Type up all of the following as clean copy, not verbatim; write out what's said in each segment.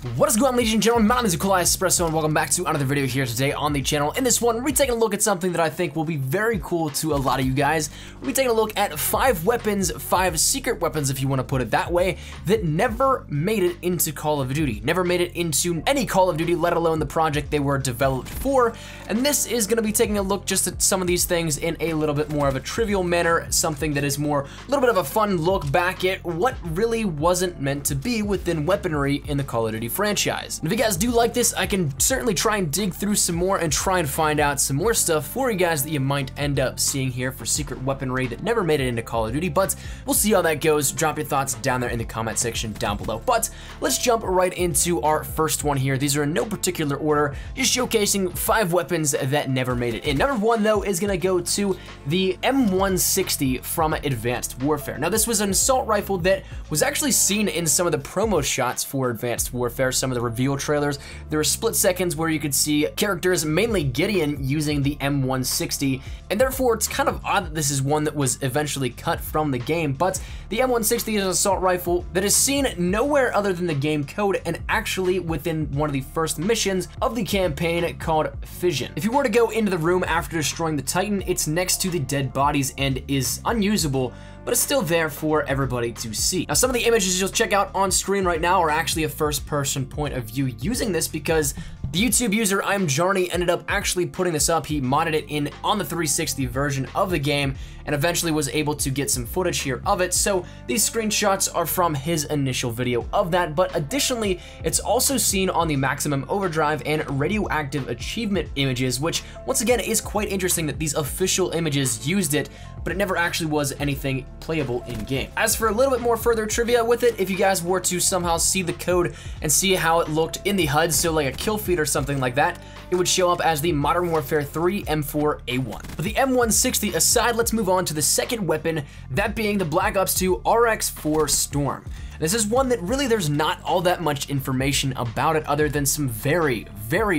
What is going on, ladies and gentlemen? My name is Nikolai Espresso and welcome back to another video here today on the channel. In this one, we're taking a look at something that I think will be very cool to a lot of you guys. We're taking a look at 5 weapons, 5 secret weapons if you want to put it that way, that never made it into Call of Duty. Never made it into any Call of Duty, let alone the project they were developed for. And this is going to be taking a look just at some of these things in a little bit more of a trivial manner, something that is more, a little bit of a fun look back at what really wasn't meant to be within weaponry in the Call of Duty franchise. And if you guys do like this, I can certainly try and dig through some more and try and find out some more stuff for you guys that you might end up seeing here for secret weaponry that never made it into Call of Duty, but we'll see how that goes. Drop your thoughts down there in the comment section down below. But let's jump right into our first one here. These are in no particular order, just showcasing 5 weapons that never made it in. Number 1 though is gonna go to the M160 from Advanced Warfare. Now this was an assault rifle that was actually seen in some of the promo shots for Advanced Warfare, some of the reveal trailers. There were split seconds where you could see characters, mainly Gideon, using the M160, and therefore it's kind of odd that this is one that was eventually cut from the game, but the M160 is an assault rifle that is seen nowhere other than the game code and actually within one of the first missions of the campaign called Fission. If you were to go into the room after destroying the Titan, it's next to the dead bodies and is unusable, but it's still there for everybody to see. Now, some of the images you'll check out on screen right now are actually a first-person point of view using this because the YouTube user I'mJarny ended up actually putting this up. He modded it in on the 360 version of the game and eventually was able to get some footage here of it. So these screenshots are from his initial video of that, but additionally, it's also seen on the Maximum Overdrive and Radioactive Achievement images, which once again is quite interesting that these official images used it, but it never actually was anything playable in game. As for a little bit more further trivia with it, if you guys were to somehow see the code and see how it looked in the HUD, so like a kill feed or something like that, it would show up as the Modern Warfare 3 M4A1. But the M160 aside, let's move on to the second weapon, that being the Black Ops 2 RX-4 Storm. This is one that really there's not all that much information about it other than some very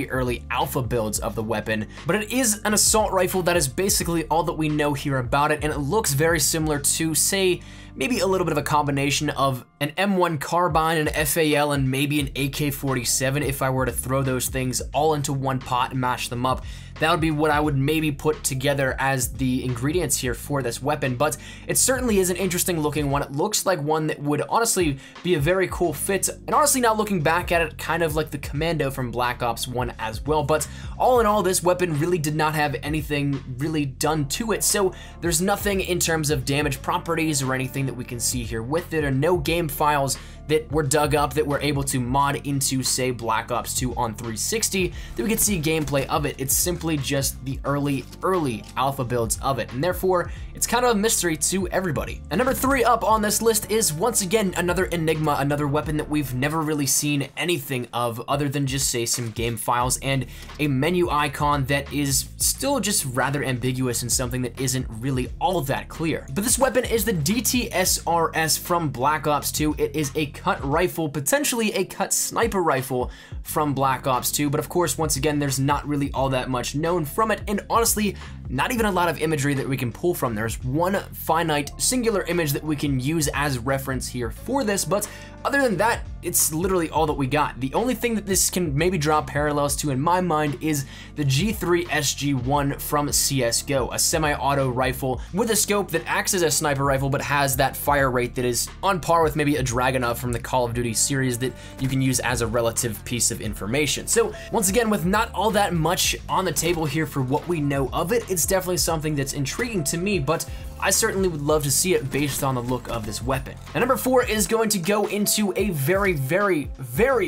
early alpha builds of the weapon, but it is an assault rifle. That is basically all that we know here about it, and it looks very similar to, say, maybe a little bit of a combination of an M1 carbine, an FAL, and maybe an AK-47 if I were to throw those things all into one pot and mash them up. That would be what I would maybe put together as the ingredients here for this weapon, but it certainly is an interesting looking one. It looks like one that would honestly be a very cool fit, and honestly now looking back at it, kind of like the Commando from Black Ops 1 as well, but all in all, this weapon really did not have anything really done to it, so there's nothing in terms of damage properties or anything that we can see here with it, or no game files that were dug up that we're able to mod into, say, Black Ops 2 on 360 that we could see gameplay of it. It's simply just the early alpha builds of it, and therefore it's kind of a mystery to everybody. And number 3 up on this list is once again another enigma, another weapon that we've never really seen anything of other than just, say, some game files and a menu icon that is still just rather ambiguous and something that isn't really all that clear. But this weapon is the DTSRS from Black Ops 2. It is a cut rifle, potentially a cut sniper rifle from Black Ops 2, but of course, once again, there's not really all that much known from it, and honestly, not even a lot of imagery that we can pull from. There's one finite singular image that we can use as reference here for this, but other than that, it's literally all that we got. The only thing that this can maybe draw parallels to in my mind is the G3 SG-1 from CSGO, a semi-auto rifle with a scope that acts as a sniper rifle but has that fire rate that is on par with maybe a Dragunov from the Call of Duty series that you can use as a relative piece of information. So once again, with not all that much on the table here for what we know of it, it's definitely something that's intriguing to me, but I certainly would love to see it based on the look of this weapon. And number 4 is going to go into a very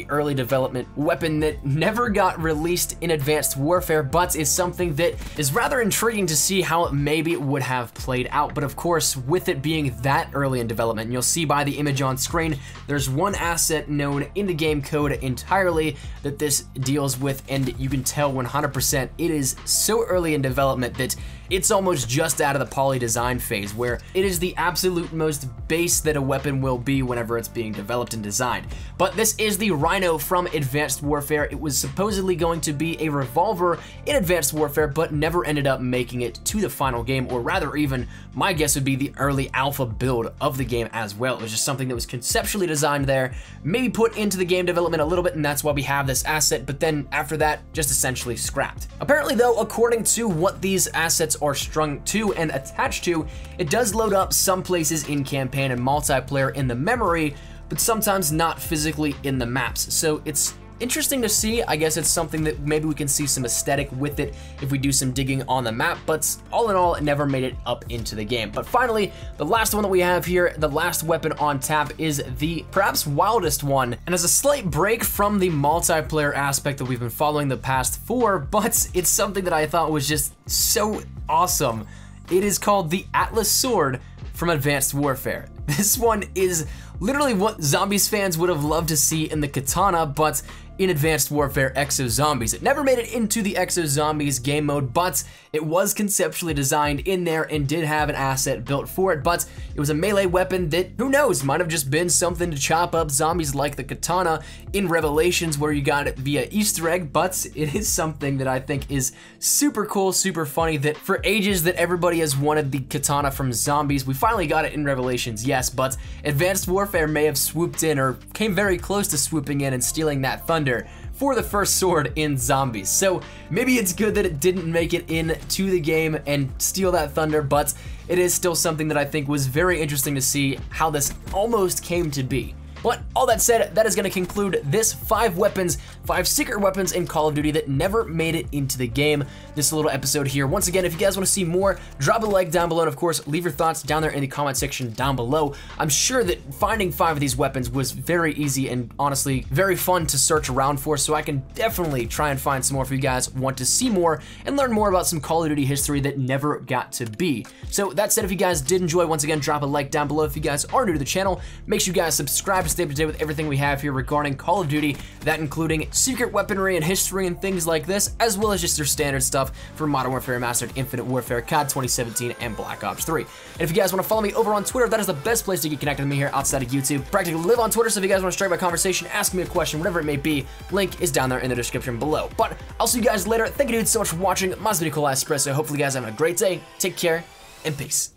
early development weapon that never got released in Advanced Warfare, but is something that is rather intriguing to see how it maybe would have played out. But of course, with it being that early in development, and you'll see by the image on screen, there's one asset known in the game code entirely that this deals with, and you can tell 100% it is so early in development that it's almost just out of the poly design phase, where it is the absolute most base that a weapon will be whenever it's being developed and designed. But this is the Rhino from Advanced Warfare. It was supposedly going to be a revolver in Advanced Warfare, but never ended up making it to the final game, or rather even, my guess would be the early alpha build of the game as well. It was just something that was conceptually designed there, maybe put into the game development a little bit, and that's why we have this asset, but then after that, just essentially scrapped. Apparently though, according to what these assets are strung to and attached to, it does load up some places in campaign and multiplayer in the memory, but sometimes not physically in the maps. So it's interesting to see. I guess it's something that maybe we can see some aesthetic with it if we do some digging on the map, but all in all, it never made it up into the game. But finally, the last one that we have here, the last weapon on tap, is the perhaps wildest one, and as a slight break from the multiplayer aspect that we've been following the past 4, but it's something that I thought was just so awesome. It is called the Atlas Sword from Advanced Warfare. This one is literally what Zombies fans would have loved to see in the Katana, but in Advanced Warfare Exo Zombies. It never made it into the Exo Zombies game mode, but it was conceptually designed in there and did have an asset built for it, but it was a melee weapon that, who knows, might have just been something to chop up zombies like the Katana in Revelations, where you got it via Easter egg, but it is something that I think is super cool, super funny, that for ages that everybody has wanted the Katana from Zombies. We finally got it in Revelations, yes, but Advanced Warfare may have swooped in or came very close to swooping in and stealing that thunder for the first sword in Zombies. So maybe it's good that it didn't make it into the game and steal that thunder, but it is still something that I think was very interesting to see how this almost came to be. But all that said, that is going to conclude this 5 secret weapons in Call of Duty that never made it into the game. This little episode here. Once again, if you guys want to see more, drop a like down below, and of course, leave your thoughts down there in the comment section down below. I'm sure that finding 5 of these weapons was very easy and honestly very fun to search around for, so I can definitely try and find some more if you guys want to see more and learn more about some Call of Duty history that never got to be. So that said, if you guys did enjoy, once again, drop a like down below. If you guys are new to the channel, make sure you guys subscribe to stay up to date with everything we have here regarding Call of Duty, that including secret weaponry and history and things like this, as well as just your standard stuff for Modern Warfare Remastered, Infinite Warfare, COD 2017, and Black Ops 3. And if you guys want to follow me over on Twitter, that is the best place to get connected with me here outside of YouTube. Practically live on Twitter, so if you guys want to strike my conversation, ask me a question, whatever it may be, link is down there in the description below. But I'll see you guys later. Thank you dudes so much for watching. My name is Nikolai Espresso. Hopefully you guys are having a great day. Take care, and peace.